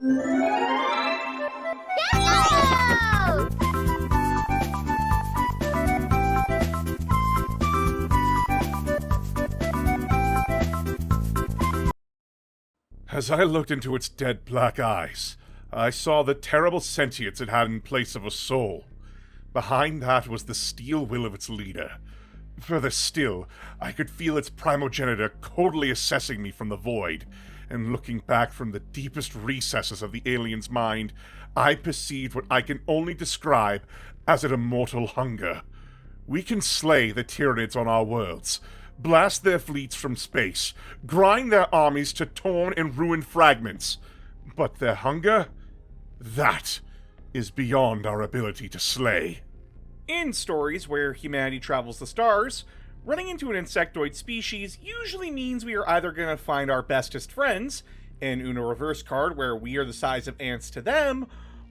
As I looked into its dead black eyes, I saw the terrible sentience it had in place of a soul. Behind that was the steel will of its leader. Further still, I could feel its primogenitor coldly assessing me from the void, and looking back from the deepest recesses of the alien's mind, I perceived what I can only describe as an immortal hunger. We can slay the Tyranids on our worlds, blast their fleets from space, grind their armies to torn and ruined fragments, but their hunger? That is beyond our ability to slay. In stories where humanity travels the stars, running into an insectoid species usually means we are either going to find our bestest friends, an Uno reverse card where we are the size of ants to them,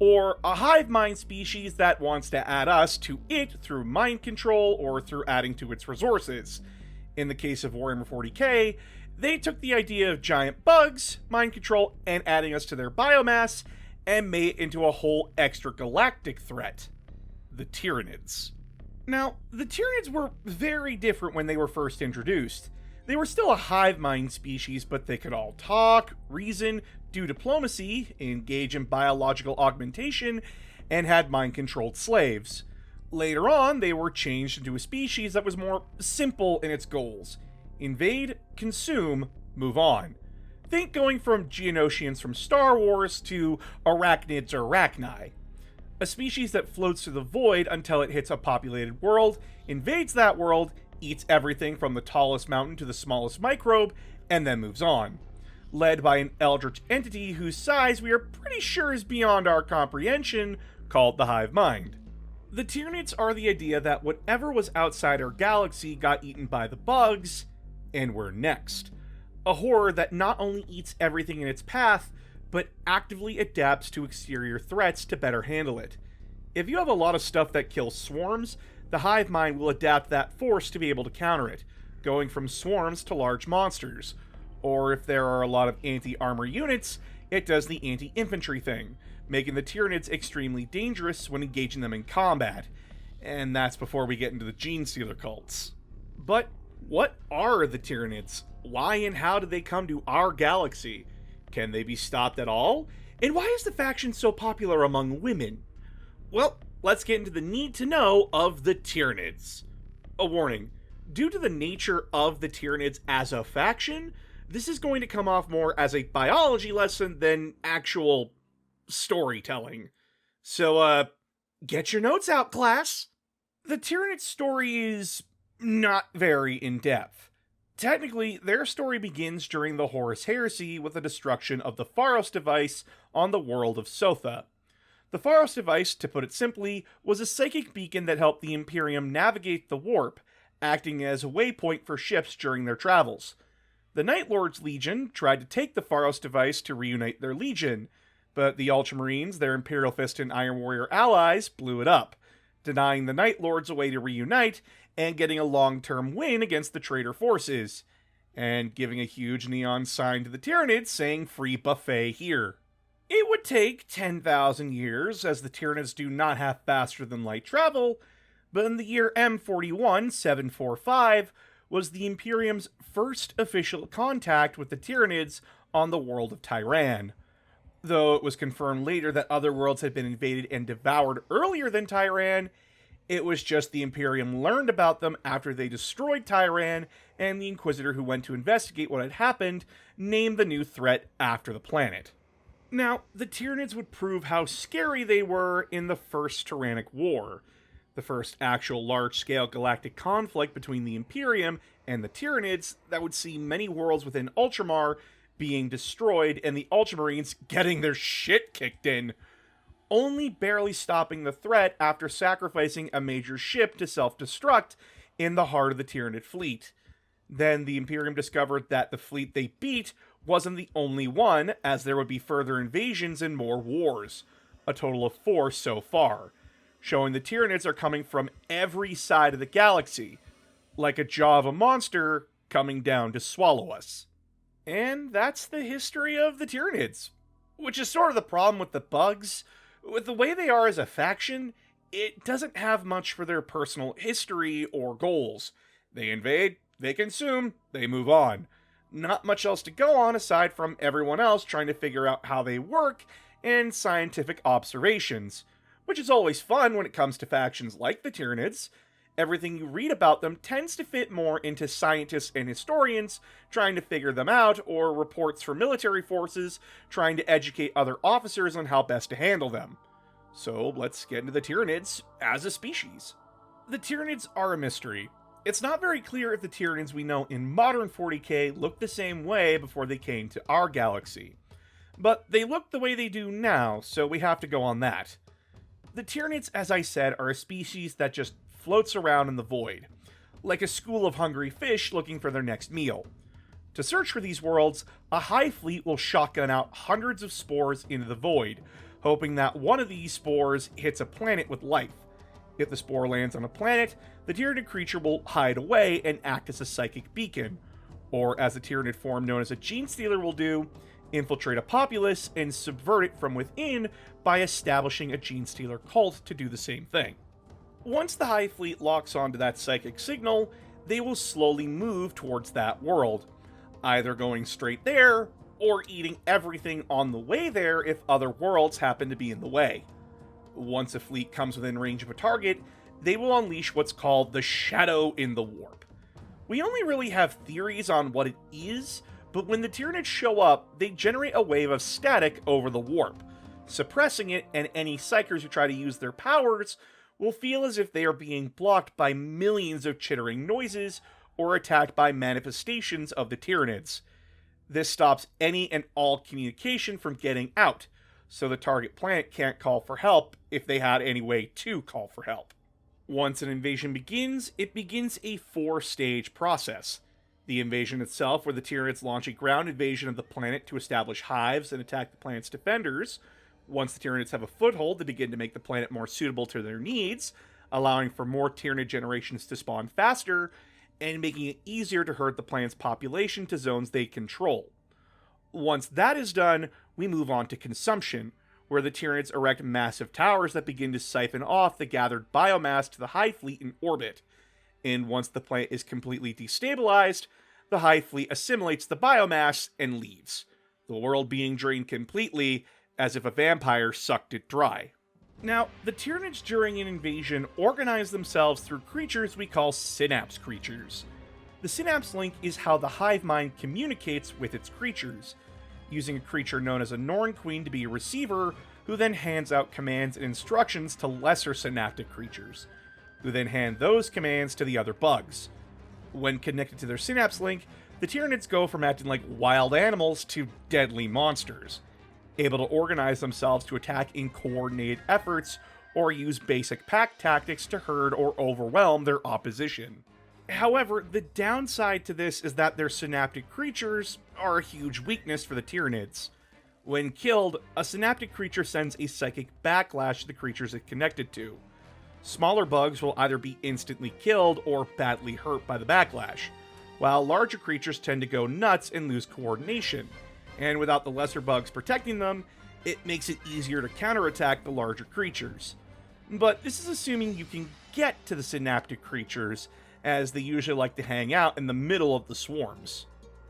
or a hive mind species that wants to add us to it through mind control or through adding to its resources. In the case of Warhammer 40k, they took the idea of giant bugs, mind control, and adding us to their biomass, and made it into a whole extragalactic threat. The Tyranids. Now, the Tyranids were very different when they were first introduced. They were still a hive mind species, but they could all talk, reason, do diplomacy, engage in biological augmentation, and had mind-controlled slaves. Later on, they were changed into a species that was more simple in its goals. Invade, consume, move on. Think going from Geonosians from Star Wars to Arachnids or Arachni. A species that floats through the void until it hits a populated world, invades that world, eats everything from the tallest mountain to the smallest microbe, and then moves on. Led by an eldritch entity whose size we are pretty sure is beyond our comprehension, called the Hive Mind. The Tyranids are the idea that whatever was outside our galaxy got eaten by the bugs, and we're next. A horror that not only eats everything in its path, but actively adapts to exterior threats to better handle it. If you have a lot of stuff that kills swarms, the Hive Mind will adapt that force to be able to counter it, going from swarms to large monsters. Or if there are a lot of anti-armor units, it does the anti-infantry thing, making the Tyranids extremely dangerous when engaging them in combat. And that's before we get into the Gene Stealer cults. But what are the Tyranids? Why and how did they come to our galaxy? Can they be stopped at all? And why is the faction so popular among women? Well, let's get into the need to know of the Tyranids. A warning, due to the nature of the Tyranids as a faction, this is going to come off more as a biology lesson than actual storytelling. So, get your notes out, class! The Tyranid story is not very in-depth. Technically, their story begins during the Horus Heresy with the destruction of the Pharos device on the world of Sotha. The Pharos device, to put it simply, was a psychic beacon that helped the Imperium navigate the warp, acting as a waypoint for ships during their travels. The Night Lord's Legion tried to take the Pharos device to reunite their legion, but the Ultramarines, their Imperial Fist and Iron Warrior allies, blew it up, denying the Night Lords a way to reunite and getting a long-term win against the traitor forces, and giving a huge neon sign to the Tyranids saying free buffet here. It would take 10,000 years, as the Tyranids do not have faster-than-light travel, but in the year M41-745 was the Imperium's first official contact with the Tyranids on the world of Tyran. Though it was confirmed later that other worlds had been invaded and devoured earlier than Tyran, it was just the Imperium learned about them after they destroyed Tyran, and the Inquisitor who went to investigate what had happened named the new threat after the planet. Now, the Tyranids would prove how scary they were in the First Tyrannic War, the first actual large-scale galactic conflict between the Imperium and the Tyranids that would see many worlds within Ultramar being destroyed and the Ultramarines getting their shit kicked in, only barely stopping the threat after sacrificing a major ship to self-destruct in the heart of the Tyranid fleet. Then the Imperium discovered that the fleet they beat wasn't the only one, as there would be further invasions and more wars, a total of 4 so far, showing the Tyranids are coming from every side of the galaxy, like a jaw of a monster coming down to swallow us. And that's the history of the Tyranids. Which is sort of the problem with the bugs. With the way they are as a faction, it doesn't have much for their personal history or goals. They invade, they consume, they move on. Not much else to go on aside from everyone else trying to figure out how they work and scientific observations, which is always fun when it comes to factions like the Tyranids. Everything you read about them tends to fit more into scientists and historians trying to figure them out, or reports from military forces trying to educate other officers on how best to handle them. So let's get into the Tyranids as a species. The Tyranids are a mystery. It's not very clear if the Tyranids we know in modern 40k looked the same way before they came to our galaxy. But they look the way they do now, so we have to go on that. The Tyranids, as I said, are a species that just floats around in the void, like a school of hungry fish looking for their next meal. To search for these worlds, a hive fleet will shotgun out hundreds of spores into the void, hoping that one of these spores hits a planet with life. If the spore lands on a planet, the Tyranid creature will hide away and act as a psychic beacon, or as the Tyranid form known as a gene stealer will do, infiltrate a populace and subvert it from within by establishing a gene stealer cult to do the same thing. Once the Hive Fleet locks onto that psychic signal, they will slowly move towards that world, either going straight there, or eating everything on the way there if other worlds happen to be in the way. Once a fleet comes within range of a target, they will unleash what's called the Shadow in the Warp. We only really have theories on what it is, but when the Tyranids show up, they generate a wave of static over the warp, suppressing it, and any psychers who try to use their powers will feel as if they are being blocked by millions of chittering noises or attacked by manifestations of the Tyranids. This stops any and all communication from getting out, so the target planet can't call for help if they had any way to call for help. Once an invasion begins, it begins a 4-stage process. The invasion itself, where the Tyranids launch a ground invasion of the planet to establish hives and attack the planet's defenders. Once the Tyranids have a foothold, they begin to make the planet more suitable to their needs, allowing for more Tyranid generations to spawn faster, and making it easier to herd the planet's population to zones they control. Once that is done, we move on to consumption, where the Tyranids erect massive towers that begin to siphon off the gathered biomass to the Hive Fleet in orbit. And once the planet is completely destabilized, the Hive Fleet assimilates the biomass and leaves, the world being drained completely, as if a vampire sucked it dry. Now, the Tyranids during an invasion organize themselves through creatures we call synapse creatures. The synapse link is how the hive mind communicates with its creatures, using a creature known as a Norn Queen to be a receiver, who then hands out commands and instructions to lesser synaptic creatures, who then hand those commands to the other bugs. When connected to their synapse link, the Tyranids go from acting like wild animals to deadly monsters, able to organize themselves to attack in coordinated efforts or use basic pack tactics to herd or overwhelm their opposition. However, the downside to this is that their synaptic creatures are a huge weakness for the Tyranids. When killed, a synaptic creature sends a psychic backlash to the creatures it connected to. Smaller bugs will either be instantly killed or badly hurt by the backlash, while larger creatures tend to go nuts and lose coordination, and without the lesser bugs protecting them, it makes it easier to counterattack the larger creatures. But this is assuming you can get to the synaptic creatures, as they usually like to hang out in the middle of the swarms.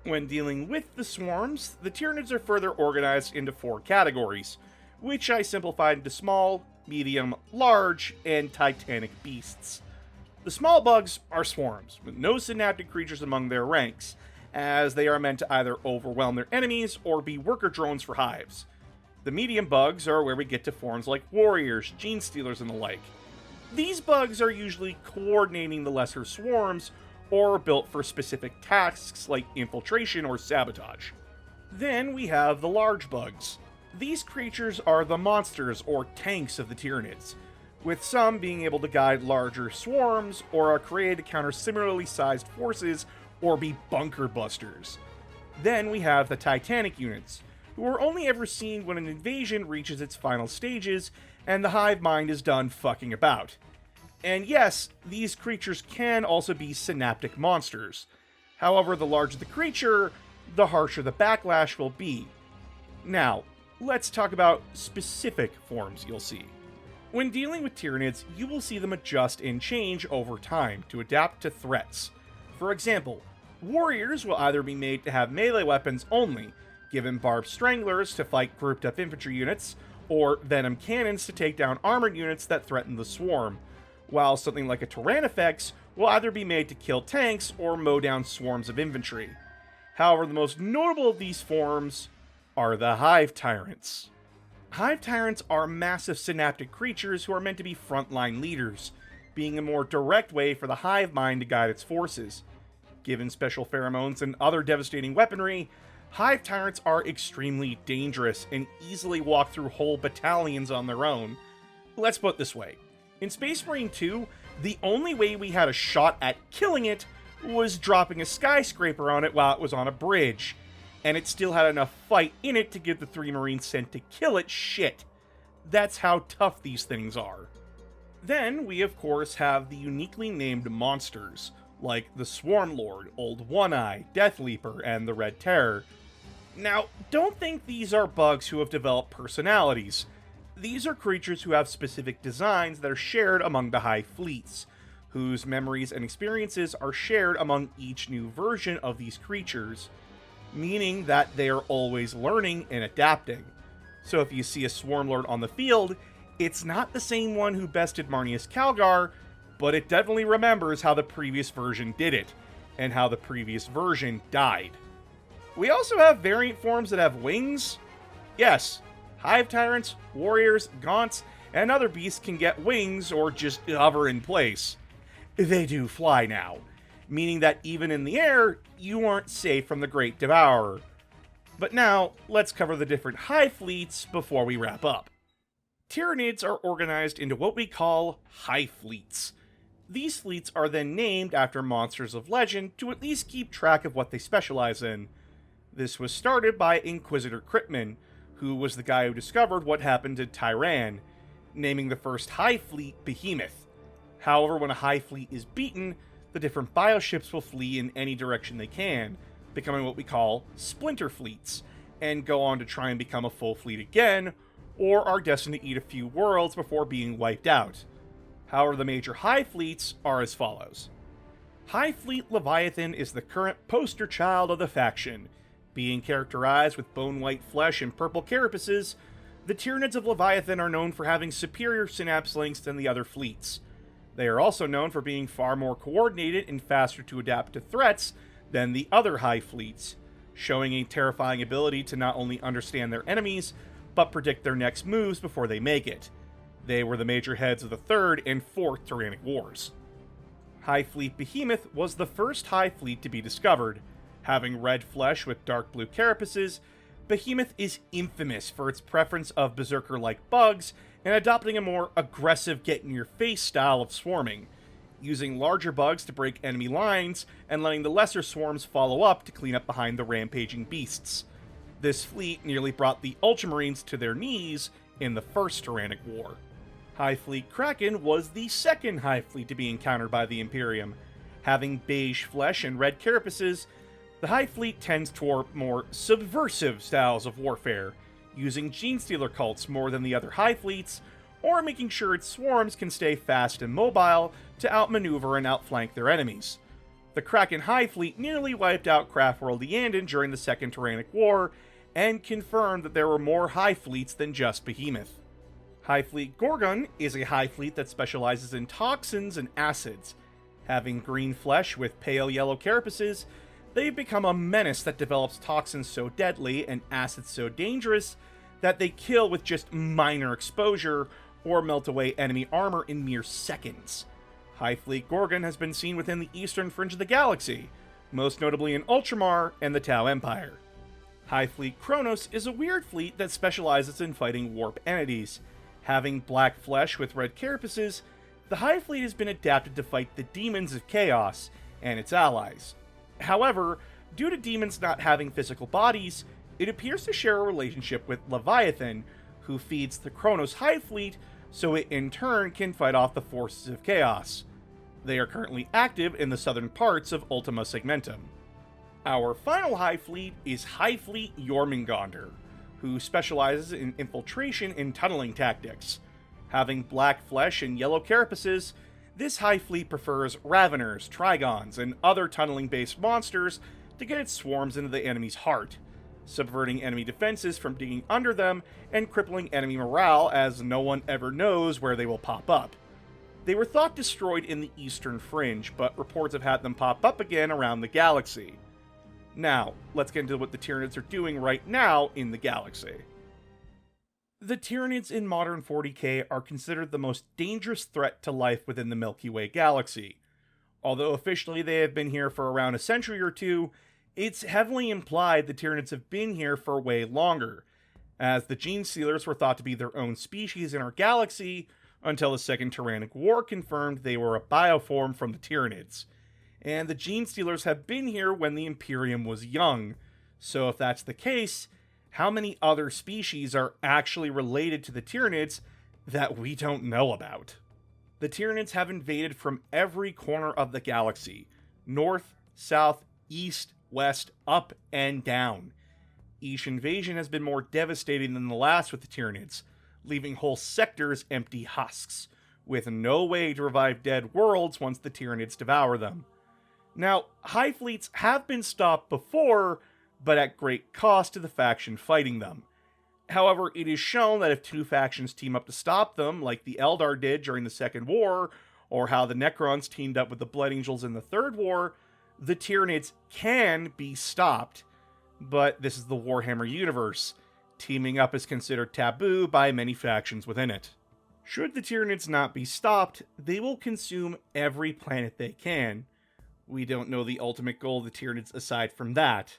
When dealing with the swarms, the Tyranids are further organized into 4 categories, which I simplified into small, medium, large, and titanic beasts. The small bugs are swarms, with no synaptic creatures among their ranks, as they are meant to either overwhelm their enemies or be worker drones for hives. The medium bugs are where we get to forms like warriors, gene stealers, and the like. These bugs are usually coordinating the lesser swarms, or built for specific tasks like infiltration or sabotage. Then we have the large bugs. These creatures are the monsters or tanks of the Tyranids, with some being able to guide larger swarms or are created to counter similarly sized forces or be bunker busters. Then we have the Titanic units, who are only ever seen when an invasion reaches its final stages and the hive mind is done fucking about. And yes, these creatures can also be synaptic monsters. However, the larger the creature, the harsher the backlash will be. Now, let's talk about specific forms you'll see. When dealing with Tyranids, you will see them adjust and change over time to adapt to threats. For example, warriors will either be made to have melee weapons only, given barbed stranglers to fight grouped up infantry units, or venom cannons to take down armored units that threaten the swarm, while something like a Tyrannifex will either be made to kill tanks or mow down swarms of infantry. However, the most notable of these forms are the Hive Tyrants. Hive Tyrants are massive synaptic creatures who are meant to be frontline leaders, being a more direct way for the hive mind to guide its forces. Given special pheromones and other devastating weaponry, Hive Tyrants are extremely dangerous and easily walk through whole battalions on their own. Let's put it this way. In Space Marine 2, the only way we had a shot at killing it was dropping a skyscraper on it while it was on a bridge, and it still had enough fight in it to give the 3 Marines sent to kill it shit. That's how tough these things are. Then we of course have the uniquely named monsters, like the Swarm Lord, Old One-Eye, Death Leaper, and the Red Terror. Now, don't think these are bugs who have developed personalities. These are creatures who have specific designs that are shared among the Hive fleets, whose memories and experiences are shared among each new version of these creatures, meaning that they are always learning and adapting. So if you see a Swarmlord on the field, it's not the same one who bested Marneus Calgar, but it definitely remembers how the previous version did it, and how the previous version died. We also have variant forms that have wings. Yes, Hive Tyrants, Warriors, Gaunts, and other beasts can get wings or just hover in place. They do fly now, meaning that even in the air, you aren't safe from the Great Devourer. But now, let's cover the different Hive fleets before we wrap up. Tyranids are organized into what we call Hive fleets. These fleets are then named after monsters of legend to at least keep track of what they specialize in. This was started by Inquisitor Cryptman, who was the guy who discovered what happened to Tyran, naming the first Hive fleet Behemoth. However, when a Hive fleet is beaten, the different bioships will flee in any direction they can, becoming what we call splinter fleets, and go on to try and become a full fleet again, or are destined to eat a few worlds before being wiped out. However, the major Hive fleets are as follows. Hive Fleet Leviathan is the current poster child of the faction. Being characterized with bone-white flesh and purple carapaces, the Tyranids of Leviathan are known for having superior synapse links than the other fleets. They are also known for being far more coordinated and faster to adapt to threats than the other Hive fleets, showing a terrifying ability to not only understand their enemies, but predict their next moves before they make it. They were the major heads of the Third and Fourth Tyrannic Wars. Hive Fleet Behemoth was the first Hive fleet to be discovered. Having red flesh with dark blue carapaces, Behemoth is infamous for its preference of berserker-like bugs and adopting a more aggressive get-in-your-face style of swarming, using larger bugs to break enemy lines and letting the lesser swarms follow up to clean up behind the rampaging beasts. This fleet nearly brought the ultramarines to their knees in the First Tyrannic War. Hive Fleet Kraken was the second Hive fleet to be encountered by the Imperium. Having beige flesh and red carapaces, the Hive fleet tends toward more subversive styles of warfare, using Genestealer cults more than the other Hive fleets, or making sure its swarms can stay fast and mobile to outmaneuver and outflank their enemies. The Kraken Hive fleet nearly wiped out Craftworld Eandon during the Second Tyrannic War, and confirmed that there were more Hive fleets than just Behemoth. Hive Fleet Gorgon is a Hive fleet that specializes in toxins and acids. Having green flesh with pale yellow carapaces, they've become a menace that develops toxins so deadly and acids so dangerous that they kill with just minor exposure or melt away enemy armor in mere seconds. Hive Fleet Gorgon has been seen within the eastern fringe of the galaxy, most notably in Ultramar and the Tau Empire. Hive Fleet Kronos is a weird fleet that specializes in fighting warp entities. Having black flesh with red carapaces, the Hive fleet has been adapted to fight the demons of chaos and its allies. However, due to demons not having physical bodies, it appears to share a relationship with Leviathan, who feeds the Kronos Hive fleet so it in turn can fight off the forces of chaos. They are currently active in the southern parts of Ultima Segmentum. Our final Hive fleet is Hive Fleet Jormungandr, who specializes in infiltration and tunneling tactics. Having black flesh and yellow carapaces, this hive fleet prefers raveners, trigons, and other tunneling-based monsters to get its swarms into the enemy's heart, subverting enemy defenses from digging under them and crippling enemy morale as no one ever knows where they will pop up. They were thought destroyed in the eastern fringe, but reports have had them pop up again around the galaxy. Now, let's get into what the Tyranids are doing right now in the galaxy. The Tyranids in modern 40k are considered the most dangerous threat to life within the Milky Way galaxy. Although officially they have been here for around a century or two, it's heavily implied the Tyranids have been here for way longer, as the Gene Stealers were thought to be their own species in our galaxy until the Second Tyrannic War confirmed they were a bioform from the Tyranids. And the Gene Stealers have been here when the Imperium was young, so if that's the case, how many other species are actually related to the Tyranids that we don't know about? The Tyranids have invaded from every corner of the galaxy, north, south, east, west, up, and down. Each invasion has been more devastating than the last with the Tyranids, leaving whole sectors empty husks, with no way to revive dead worlds once the Tyranids devour them. Now, hive fleets have been stopped before, but at great cost to the faction fighting them. However, it is shown that if two factions team up to stop them, like the Eldar did during the Second War, or how the Necrons teamed up with the Blood Angels in the Third War, the Tyranids can be stopped. But this is the Warhammer universe. Teaming up is considered taboo by many factions within it. Should the Tyranids not be stopped, they will consume every planet they can. We don't know the ultimate goal of the Tyranids aside from that.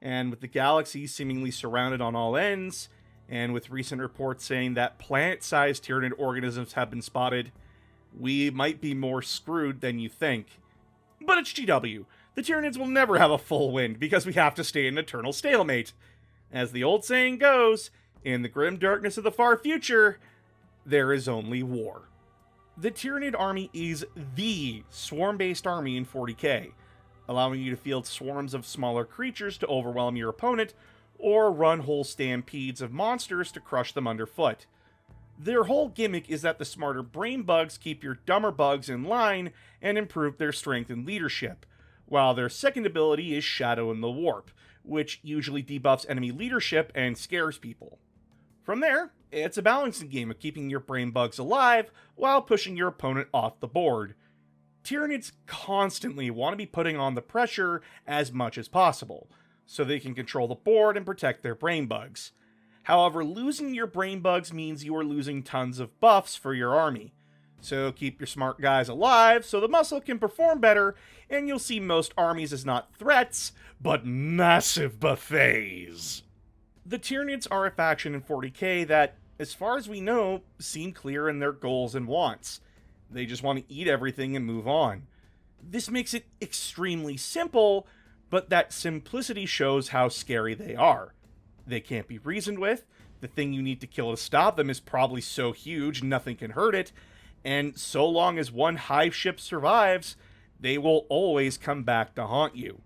And with the galaxy seemingly surrounded on all ends, and with recent reports saying that planet-sized Tyranid organisms have been spotted, we might be more screwed than you think. But it's GW. The Tyranids will never have a full wind because we have to stay in eternal stalemate. As the old saying goes, in the grim darkness of the far future, there is only war. The Tyranid army is the swarm-based army in 40k, allowing you to field swarms of smaller creatures to overwhelm your opponent, or run whole stampedes of monsters to crush them underfoot. Their whole gimmick is that the smarter brain bugs keep your dumber bugs in line and improve their strength and leadership, while their second ability is Shadow in the Warp, which usually debuffs enemy leadership and scares people. From there, it's a balancing game of keeping your brain bugs alive while pushing your opponent off the board. Tyranids constantly want to be putting on the pressure as much as possible, so they can control the board and protect their brain bugs. However, losing your brain bugs means you are losing tons of buffs for your army. So keep your smart guys alive so the muscle can perform better, and you'll see most armies as not threats, but massive buffets. The Tyranids are a faction in 40k that, as far as we know, seem clear in their goals and wants. They just want to eat everything and move on. This makes it extremely simple, but that simplicity shows how scary they are. They can't be reasoned with, the thing you need to kill to stop them is probably so huge nothing can hurt it, and so long as one hive ship survives, they will always come back to haunt you.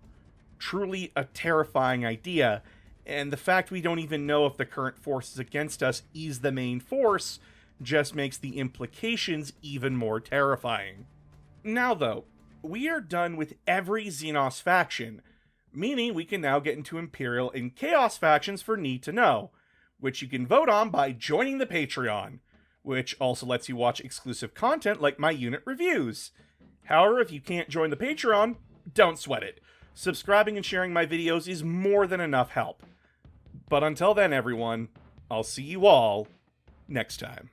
Truly a terrifying idea, and the fact we don't even know if the current forces against us is the main force just makes the implications even more terrifying. Now though, we are done with every Xenos faction, meaning we can now get into Imperial and Chaos factions for Need to Know, which you can vote on by joining the Patreon, which also lets you watch exclusive content like my unit reviews. However, if you can't join the Patreon, don't sweat it. Subscribing and sharing my videos is more than enough help. But until then, everyone, I'll see you all next time.